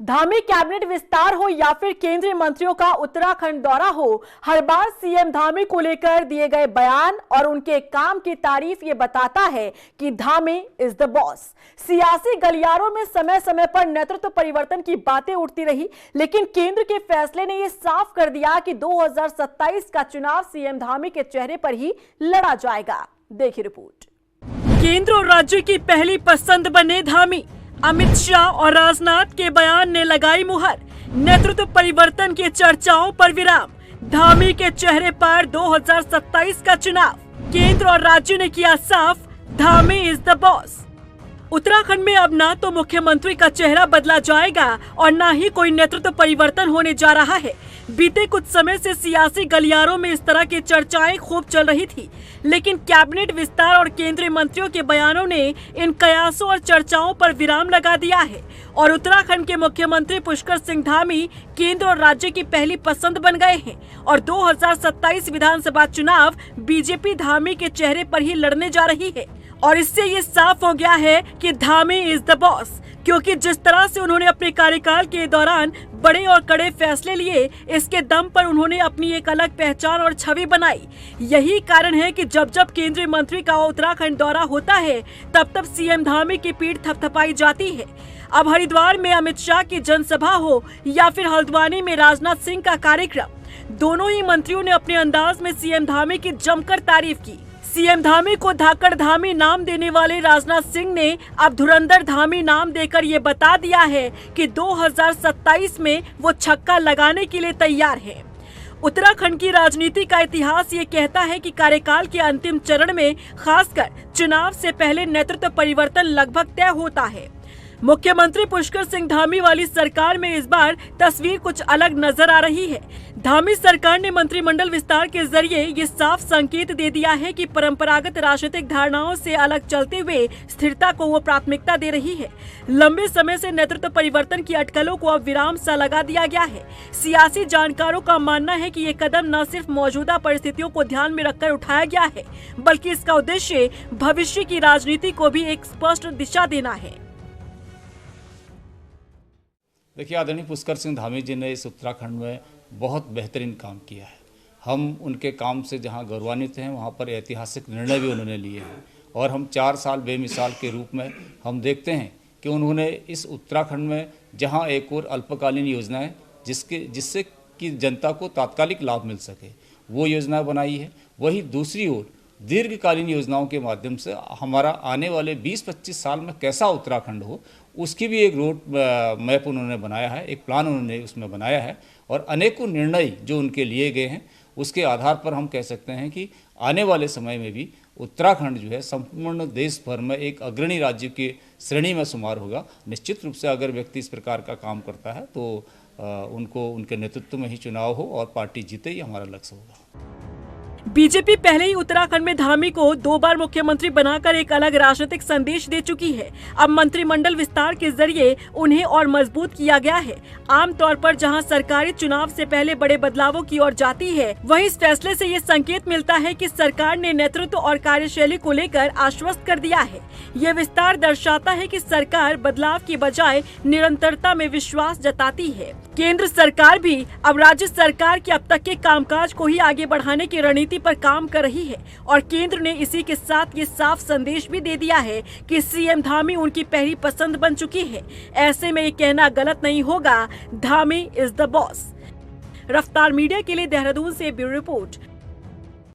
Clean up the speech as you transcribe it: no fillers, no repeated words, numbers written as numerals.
Dhami cabinet विस्तार हो या फिर केंद्रीय मंत्रियों का उत्तराखंड दौरा हो, हर बार सीएम धामी को लेकर दिए गए बयान और उनके काम की तारीफ ये बताता है कि धामी इज द बॉस। सियासी गलियारों में समय समय पर नेतृत्व परिवर्तन की बातें उठती रही, लेकिन केंद्र के फैसले ने यह साफ कर दिया कि 2027 का चुनाव सीएम धामी के चेहरे पर ही लड़ा जाएगा। देखिए रिपोर्ट। केंद्र और राज्य की पहली पसंद बने धामी। अमित शाह और राजनाथ के बयान ने लगाई मुहर। नेतृत्व परिवर्तन की चर्चाओं पर विराम। धामी के चेहरे पर 2027 का चुनाव। केंद्र और राज्य ने किया साफ, Dhami is the boss. Uttarakhand में अब ना तो मुख्यमंत्री का चेहरा बदला जाएगा और ना ही कोई नेतृत्व परिवर्तन होने जा रहा है। बीते कुछ समय से सियासी गलियारों में इस तरह की चर्चाएं खूब चल रही थी, लेकिन कैबिनेट विस्तार और केंद्रीय मंत्रियों के बयानों ने इन कयासों और चर्चाओं पर विराम लगा दिया है और उत्तराखंड के मुख्यमंत्री पुष्कर सिंह धामी केंद्र और राज्य की पहली पसंद बन गए हैं और 2027 विधानसभा चुनाव बीजेपी धामी के चेहरे पर ही लड़ने जा रही है। और इससे ये साफ हो गया है कि धामी इज द बॉस, क्योंकि जिस तरह से उन्होंने अपने कार्यकाल के दौरान बड़े और कड़े फैसले लिए, इसके दम पर उन्होंने अपनी एक अलग पहचान और छवि बनाई। यही कारण है कि जब जब केंद्रीय मंत्री का उत्तराखंड दौरा होता है, तब तब सीएम धामी की पीठ थपथपाई जाती है। अब हरिद्वार में अमित शाह की जनसभा हो या फिर हल्द्वानी में राजनाथ सिंह का कार्यक्रम, दोनों ही मंत्रियों ने अपने अंदाज में सीएम धामी की जमकर तारीफ की। सीएम धामी को धाकड़ धामी नाम देने वाले राजनाथ सिंह ने अब धुरंधर धामी नाम देकर ये बता दिया है कि 2027 में वो छक्का लगाने के लिए तैयार है। उत्तराखंड की राजनीति का इतिहास ये कहता है कि कार्यकाल के अंतिम चरण में खासकर चुनाव से पहले नेतृत्व परिवर्तन लगभग तय होता है। मुख्यमंत्री पुष्कर सिंह धामी वाली सरकार में इस बार तस्वीर कुछ अलग नजर आ रही है। धामी सरकार ने मंत्रिमंडल विस्तार के जरिए ये साफ संकेत दे दिया है कि परंपरागत राजनीतिक धारणाओं से अलग चलते हुए स्थिरता को वो प्राथमिकता दे रही है। लंबे समय से नेतृत्व परिवर्तन की अटकलों को अब विराम सा लगा दिया गया है। सियासी जानकारों का मानना है कि ये कदम न सिर्फ मौजूदा परिस्थितियों को ध्यान में रखकर उठाया गया है, बल्कि इसका उद्देश्य भविष्य की राजनीति को भी एक स्पष्ट दिशा देना है। देखिए, आदरणीय पुष्कर सिंह धामी जी ने इस उत्तराखंड में बहुत बेहतरीन काम किया है। हम उनके काम से जहां गौरवान्वित हैं, वहां पर ऐतिहासिक निर्णय भी उन्होंने लिए हैं और हम 4 साल बेमिसाल के रूप में हम देखते हैं कि उन्होंने इस उत्तराखंड में जहां एक और अल्पकालीन योजनाएं जिससे कि जनता को तात्कालिक लाभ मिल सके, वो योजना बनाई है, वही दूसरी ओर दीर्घकालीन योजनाओं के माध्यम से हमारा आने वाले 20-25 साल में कैसा उत्तराखंड हो, उसकी भी एक रोड मैप उन्होंने बनाया है, एक प्लान उन्होंने उसमें बनाया है और अनेकों निर्णय जो उनके लिए गए हैं, उसके आधार पर हम कह सकते हैं कि आने वाले समय में भी उत्तराखंड जो है संपूर्ण देश भर में एक अग्रणी राज्य की श्रेणी में शुमार होगा। निश्चित रूप से अगर व्यक्ति इस प्रकार का काम करता है तो उनको उनके नेतृत्व में ही चुनाव हो और पार्टी जीते, ही हमारा लक्ष्य होगा। बीजेपी पहले ही उत्तराखंड में धामी को 2 बार मुख्यमंत्री बनाकर एक अलग राजनीतिक संदेश दे चुकी है। अब मंत्रिमंडल विस्तार के जरिए उन्हें और मजबूत किया गया है। आमतौर पर जहां सरकारी चुनाव से पहले बड़े बदलावों की ओर जाती है, वहीं इस फैसले से ये संकेत मिलता है कि सरकार ने नेतृत्व और कार्यशैली को लेकर आश्वस्त कर दिया है। ये विस्तार दर्शाता है कि सरकार बदलाव की बजाय निरंतरता में विश्वास जताती है। केंद्र सरकार भी अब राज्य सरकार के अब तक के कामकाज को ही आगे बढ़ाने की रणनीति पर काम कर रही है और केंद्र ने इसी के साथ ये साफ संदेश भी दे दिया है कि सीएम धामी उनकी पहली पसंद बन चुकी है। ऐसे में ये कहना गलत नहीं होगा, धामी इज द बॉस। रफ्तार मीडिया के लिए देहरादून से ब्यूरो रिपोर्ट।